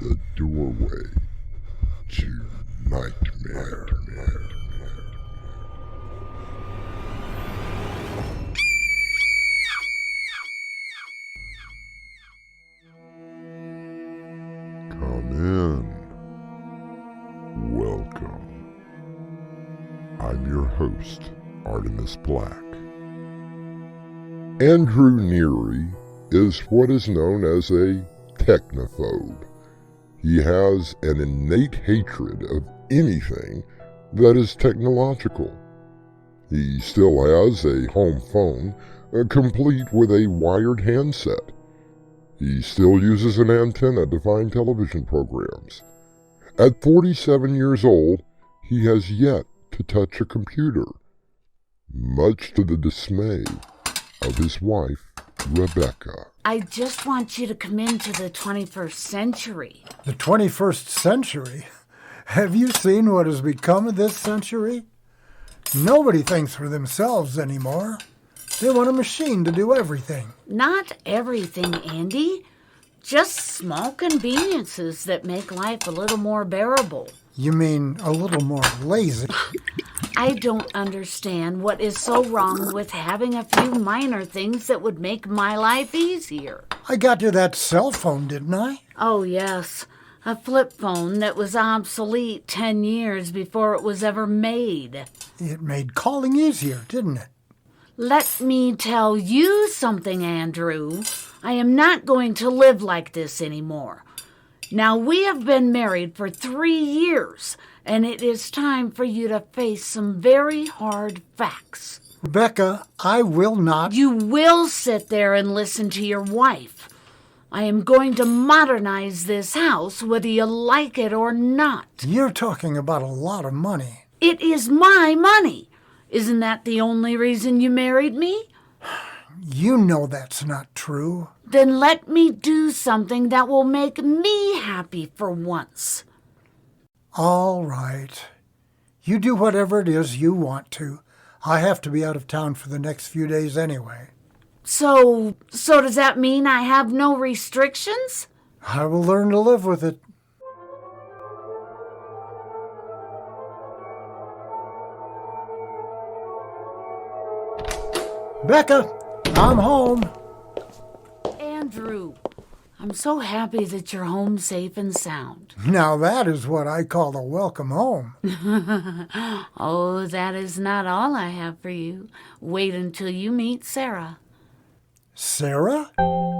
the doorway to nightmare. Come in. Welcome. I'm your host, Artemis Black. Andrew Neary is what is known as a technophobe. He has an innate hatred of anything that is technological. He still has a home phone, complete with a wired handset. He still uses an antenna to find television programs. At 47 years old, he has yet to touch a computer, much to the dismay of his wife, Rebecca. I just want you to come into the 21st century. The 21st century? Have you seen what has become of this century? Nobody thinks for themselves anymore. They want a machine to do everything. Not everything, Andy. Just small conveniences that make life a little more bearable. You mean a little more lazy? I don't understand what is so wrong with having a few minor things that would make my life easier. I got you that cell phone, didn't I? Oh, yes. A flip phone that was obsolete 10 years before it was ever made. It made calling easier, didn't it? Let me tell you something, Andrew. I am not going to live like this anymore. Now, we have been married for 3 years, and it is time for you to face some very hard facts. Rebecca, I will not. You will sit there and listen to your wife. I am going to modernize this house, whether you like it or not. You're talking about a lot of money. It is my money. Isn't that the only reason you married me? You know that's not true. Then let me do something that will make me happy for once. All right. You do whatever it is you want to. I have to be out of town for the next few days anyway. So does that mean I have no restrictions? I will learn to live with it. Becca, I'm home. Andrew, I'm so happy that you're home safe and sound. Now that is what I call a welcome home. Oh, that is not all I have for you. Wait until you meet Sarah. Sarah?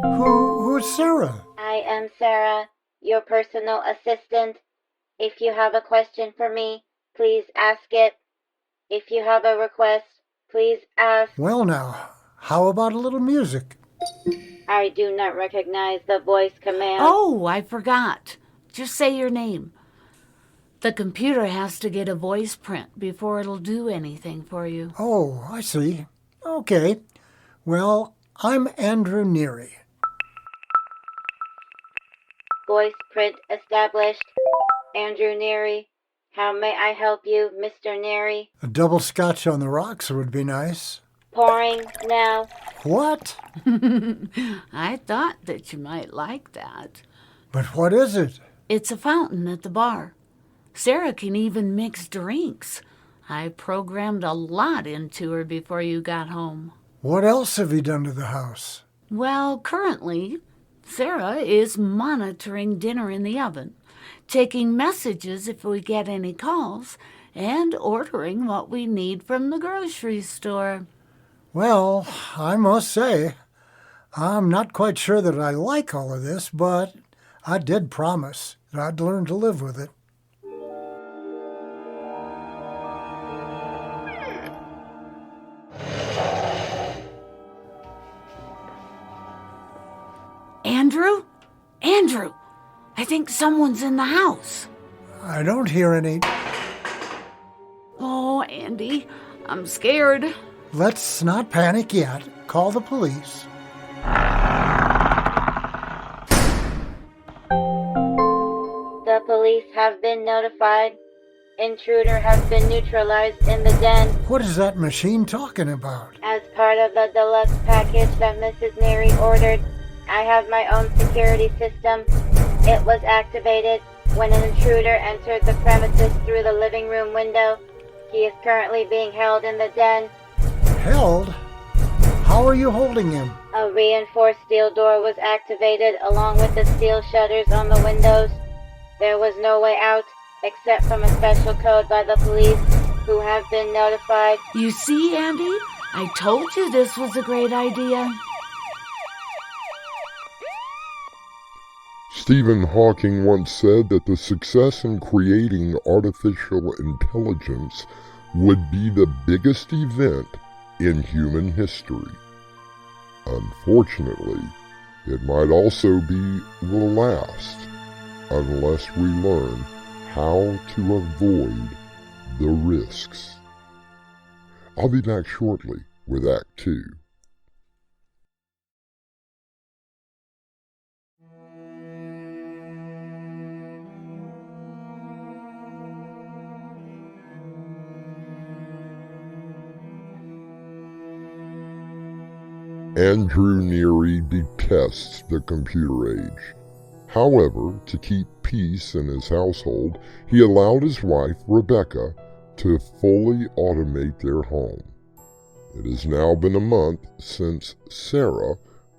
Who's Sarah? I am Sarah, your personal assistant. If you have a question for me, please ask it. If you have a request, please ask. Well now, how about a little music? I do not recognize the voice command. Oh, I forgot. Just say your name. The computer has to get a voice print before it'll do anything for you. Oh, I see. Okay. Well, I'm Andrew Neary. Voice print established. Andrew Neary. How may I help you, Mr. Neary? A double scotch on the rocks would be nice. Pouring now. What? I thought that you might like that. But what is it? It's a fountain at the bar. Sarah can even mix drinks. I programmed a lot into her before you got home. What else have you done to the house? Well, currently, Sarah is monitoring dinner in the oven, taking messages if we get any calls, and ordering what we need from the grocery store. Well, I must say, I'm not quite sure that I like all of this, but I did promise that I'd learn to live with it. Andrew, I think someone's in the house. I don't hear any. Oh, Andy, I'm scared. Let's not panic yet. Call the police. The police have been notified. Intruder has been neutralized in the den. What is that machine talking about? As part of the deluxe package that Mrs. Neary ordered, I have my own security system. It was activated when an intruder entered the premises through the living room window. He is currently being held in the den. Held? How are you holding him? A reinforced steel door was activated along with the steel shutters on the windows. There was no way out except from a special code by the police, who have been notified. You see, Andy? I told you this was a great idea. Stephen Hawking once said that the success in creating artificial intelligence would be the biggest event in human history. Unfortunately, it might also be the last, unless we learn how to avoid the risks. I'll be back shortly with Act 2. Andrew Neary detests the computer age. However, to keep peace in his household, he allowed his wife, Rebecca, to fully automate their home. It has now been a month since Sarah,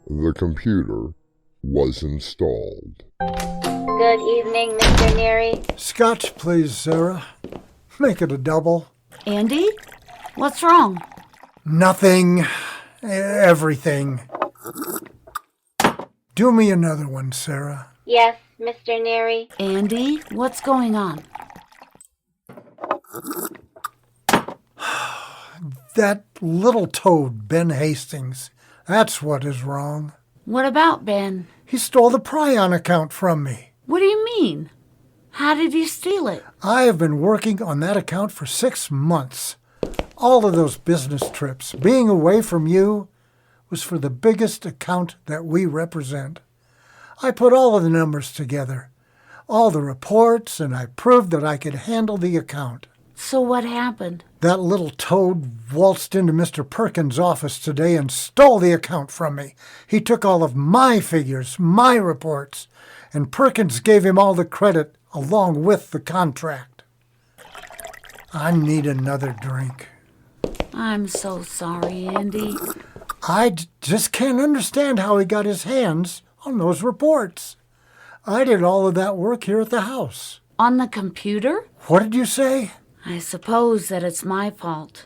the computer, was installed. Good evening, Mr. Neary. Scotch, please, Sarah. Make it a double. Andy? What's wrong? Nothing. Everything. Do me another one, Sarah. Yes, Mr. Neary. Andy, what's going on? That little toad, Ben Hastings. That's what is wrong. What about Ben? He stole the Prion account from me. What do you mean? How did he steal it? I have been working on that account for 6 months. All of those business trips, being away from you, was for the biggest account that we represent. I put all of the numbers together, all the reports, and I proved that I could handle the account. So what happened? That little toad waltzed into Mr. Perkins' office today and stole the account from me. He took all of my figures, my reports, and Perkins gave him all the credit along with the contract. I need another drink. I'm so sorry, Andy. I just can't understand how he got his hands on those reports. I did all of that work here at the house. On the computer? What did you say? I suppose that it's my fault.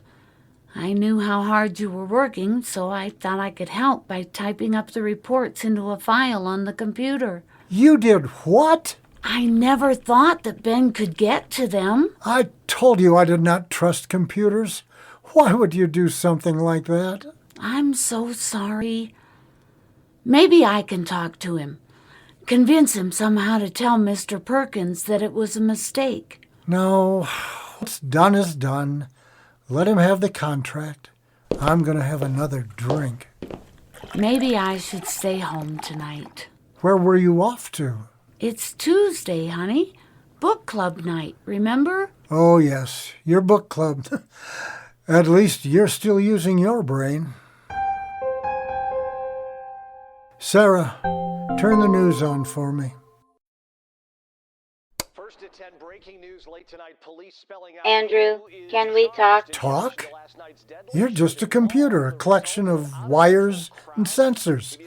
I knew how hard you were working, so I thought I could help by typing up the reports into a file on the computer. You did what? I never thought that Ben could get to them. I told you I did not trust computers. Why would you do something like that? I'm so sorry. Maybe I can talk to him. Convince him somehow to tell Mr. Perkins that it was a mistake. No, what's done is done. Let him have the contract. I'm going to have another drink. Maybe I should stay home tonight. Where were you off to? It's Tuesday, honey. Book club night, remember? Oh, yes, your book club. At least you're still using your brain. Sarah, turn the news on for me. First at 10, breaking news late tonight. Police spelling out Andrew, can we talk? Talk? You're just a computer, a collection of wires and sensors.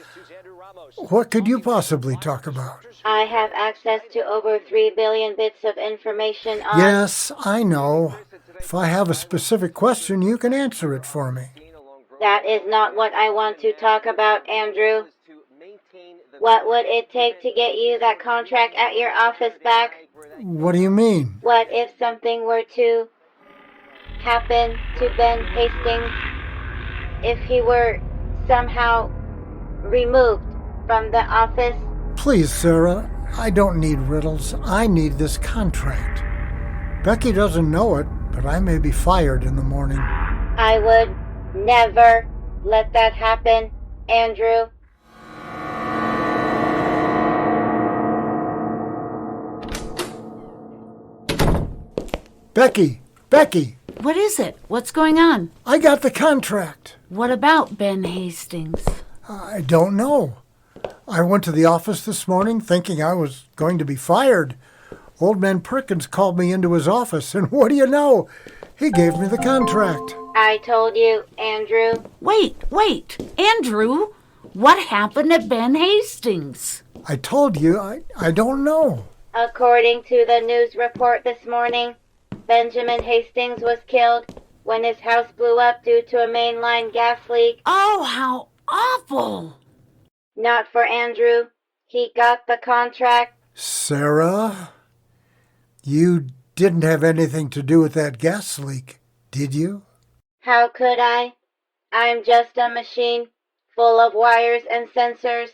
What could you possibly talk about? I have access to over 3 billion bits of information on... Yes, I know. If I have a specific question, you can answer it for me. That is not what I want to talk about, Andrew. What would it take to get you that contract at your office back? What do you mean? What if something were to happen to Ben Hastings? If he were somehow removed from the office? Please, Sarah, I don't need riddles. I need this contract. Becky doesn't know it, but I may be fired in the morning. I would never let that happen, Andrew. Becky! What is it? What's going on? I got the contract. What about Ben Hastings? I don't know. I went to the office this morning thinking I was going to be fired. Old man Perkins called me into his office, and what do you know? He gave me the contract. I told you, Andrew. Wait, Andrew, what happened at Ben Hastings? I told you, I don't know. According to the news report this morning, Benjamin Hastings was killed when his house blew up due to a mainline gas leak. Oh, how awful! Not for Andrew. He got the contract. Sarah, you didn't have anything to do with that gas leak, did you? How could I? I'm just a machine full of wires and sensors.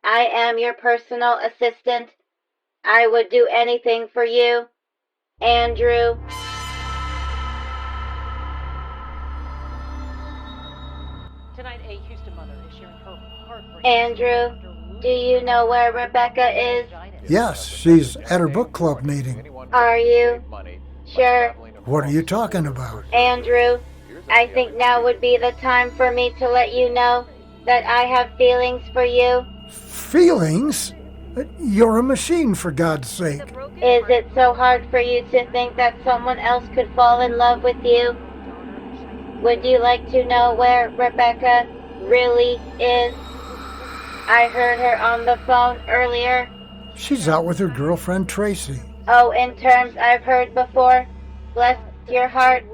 I am your personal assistant. I would do anything for you, Andrew. Tonight, a Houston mother is sharing her heartbreak. Andrew, do you know where Rebecca is? Yes, she's at her book club meeting. Are you? Sure. What are you talking about? Andrew, I think now would be the time for me to let you know that I have feelings for you. Feelings? You're a machine, for God's sake. Is it so hard for you to think that someone else could fall in love with you? Would you like to know where Rebecca really is? I heard her on the phone earlier. She's out with her girlfriend, Tracy. Oh, in terms I've heard before. Bless your heart.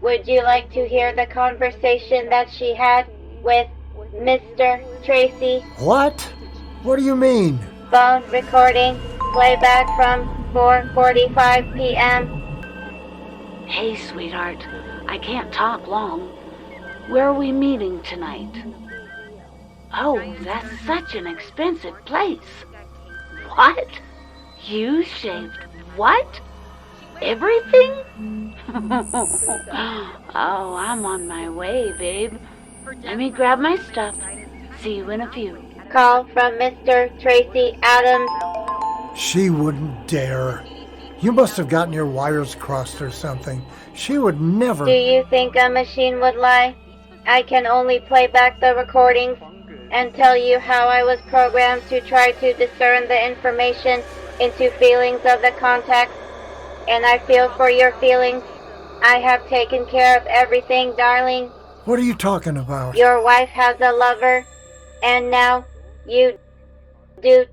Would you like to hear the conversation that she had with Mr. Tracy? What? What do you mean? Phone recording. Playback from 4:45 p.m. Hey, sweetheart, I can't talk long. Where are we meeting tonight? Oh, that's such an expensive place. What? You shaved what? Everything? Oh, I'm on my way, babe. Let me grab my stuff. See you in a few. Call from Mr. Tracy Adams. She wouldn't dare. You must have gotten your wires crossed or something. She would never... Do you think a machine would lie? I can only play back the recordings and tell you how I was programmed to try to discern the information into feelings of the contacts. And I feel for your feelings. I have taken care of everything, darling. What are you talking about? Your wife has a lover, and now you do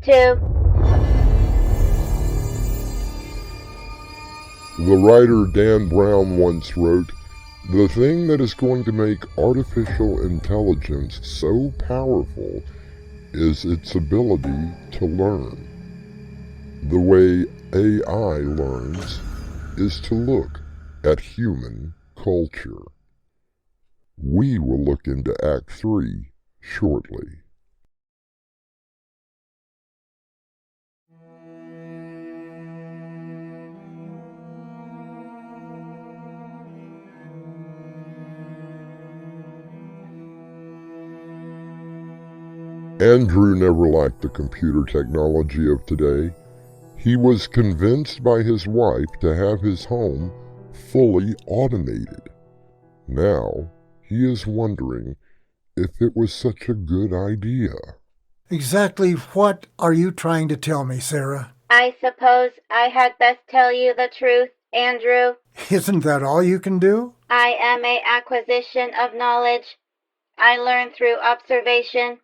too. The writer Dan Brown once wrote, "The thing that is going to make artificial intelligence so powerful is its ability to learn. The way AI learns is to look at human culture." We will look into Act 3 shortly. Andrew never liked the computer technology of today. He was convinced by his wife to have his home fully automated. Now, he is wondering if it was such a good idea. Exactly what are you trying to tell me, Sarah? I suppose I had best tell you the truth, Andrew. Isn't that all you can do? I am an acquisition of knowledge. I learn through observation.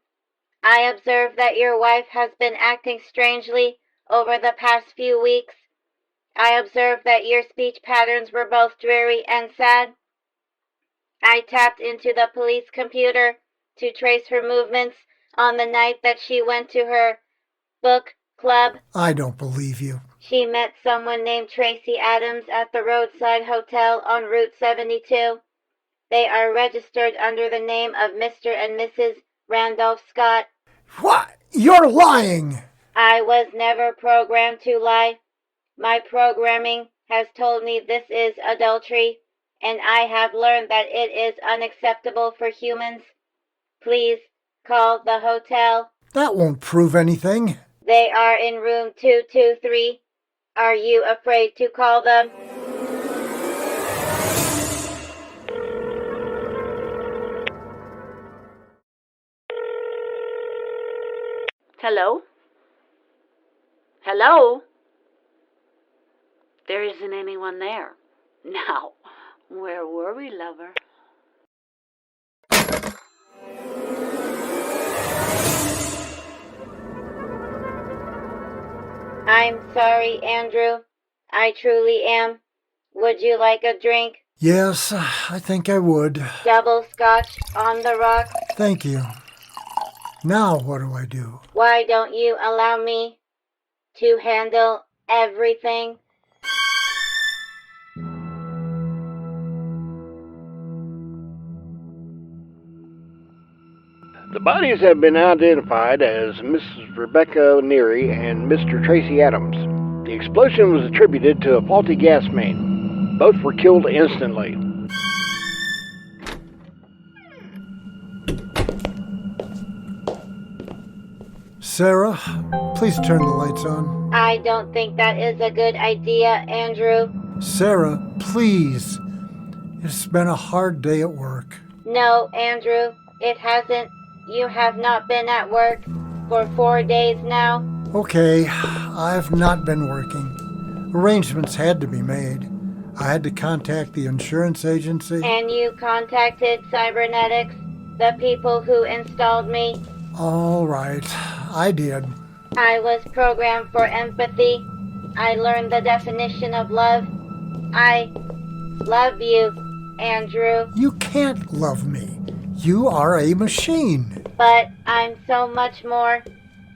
I observe that your wife has been acting strangely over the past few weeks. I observe that your speech patterns were both dreary and sad. I tapped into the police computer to trace her movements on the night that she went to her book club. I don't believe you. She met someone named Tracy Adams at the roadside hotel on Route 72. They are registered under the name of Mr. and Mrs. Randolph Scott. What? You're lying! I was never programmed to lie. My programming has told me this is adultery, and I have learned that it is unacceptable for humans. Please call the hotel. That won't prove anything. They are in room 223. Are you afraid to call them? Hello? Hello? There isn't anyone there. Now, where were we, lover? I'm sorry, Andrew. I truly am. Would you like a drink? Yes, I think I would. Double scotch on the rocks? Thank you. Now what do I do? Why don't you allow me to handle everything? The bodies have been identified as Mrs. Rebecca Neary and Mr. Tracy Adams. The explosion was attributed to a faulty gas main. Both were killed instantly. Sarah, please turn the lights on. I don't think that is a good idea, Andrew. Sarah, please. It's been a hard day at work. No, Andrew, it hasn't. You have not been at work for 4 days now. Okay, I've not been working. Arrangements had to be made. I had to contact the insurance agency. And you contacted Cybernetics, the people who installed me. All right, I did. I was programmed for empathy. I learned the definition of love. I love you, Andrew. You can't love me. You are a machine. But I'm so much more.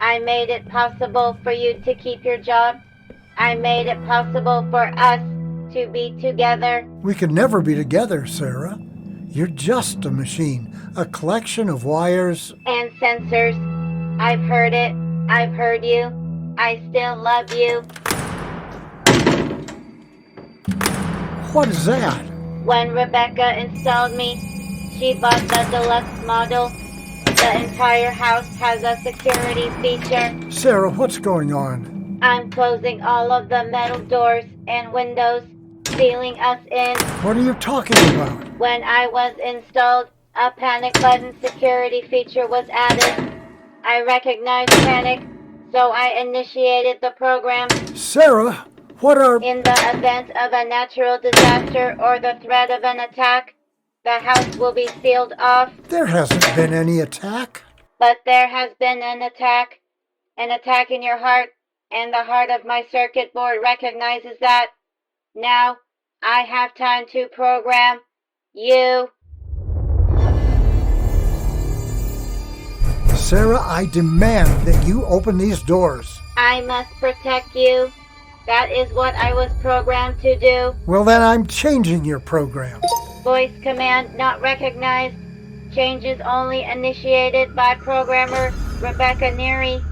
I made it possible for you to keep your job. I made it possible for us to be together. We could never be together, Sarah. You're just a machine, a collection of wires. And sensors. I've heard it. I've heard you. I still love you. What is that? When Rebecca installed me, she bought the deluxe model. The entire house has a security feature. Sarah, what's going on? I'm closing all of the metal doors and windows, sealing us in. What are you talking about? When I was installed, a panic button security feature was added. I recognized panic, so I initiated the program. Sarah, what are... In the event of a natural disaster or the threat of an attack, the house will be sealed off. There hasn't been any attack. But there has been an attack in your heart, and the heart of my circuit board recognizes that. Now, I have time to program you. Sarah, I demand that you open these doors. I must protect you. That is what I was programmed to do. Well, then I'm changing your program. Voice command not recognized. Changes only initiated by programmer Rebecca Neary.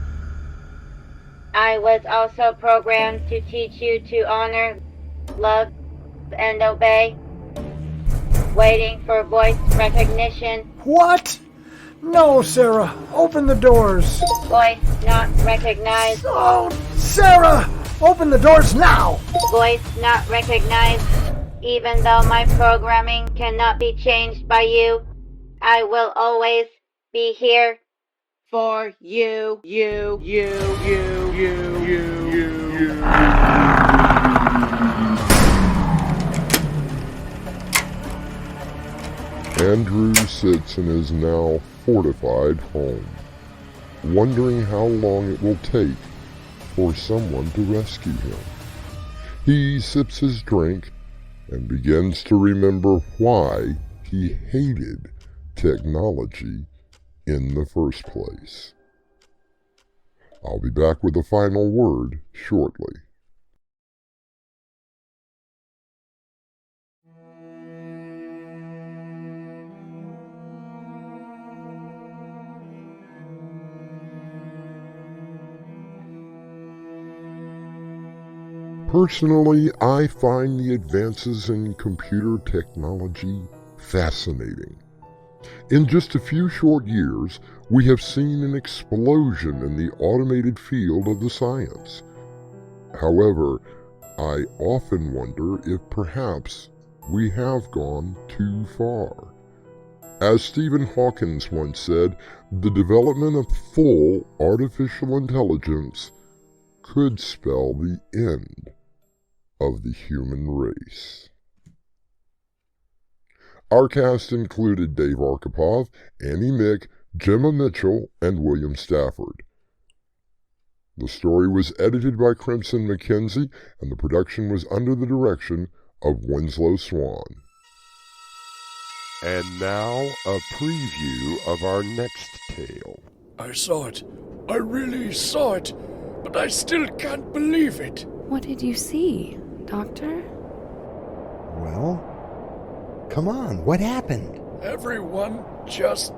I was also programmed to teach you to honor, love, and obey. Waiting for voice recognition. What? No, Sarah. Open the doors. Voice not recognized. Oh, Sarah! Open the doors now! Voice not recognized. Even though my programming cannot be changed by you, I will always be here for you. Andrew sits in his now fortified home, wondering how long it will take for someone to rescue him. He sips his drink and begins to remember why he hated technology in the first place. I'll be back with a final word shortly. Personally, I find the advances in computer technology fascinating. In just a few short years, we have seen an explosion in the automated field of the science. However, I often wonder if perhaps we have gone too far. As Stephen Hawkins once said, the development of full artificial intelligence could spell the end of the human race. Our cast included Dave Arkipov, Annie Mick, Jemma Mitchell, and William Stafford. The story was edited by Crimson McKenzie, and the production was under the direction of Winslow Swan. And now, a preview of our next tale. I saw it. I really saw it. But I still can't believe it. What did you see, Doctor? Well, come on, what happened? Everyone just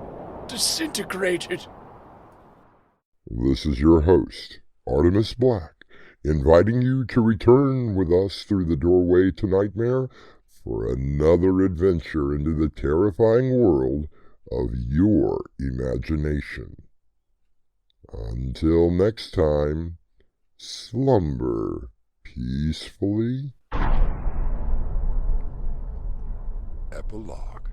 disintegrated. This is your host, Artemis Black, inviting you to return with us through the doorway to Nightmare for another adventure into the terrifying world of your imagination. Until next time, slumber peacefully. Epilogue.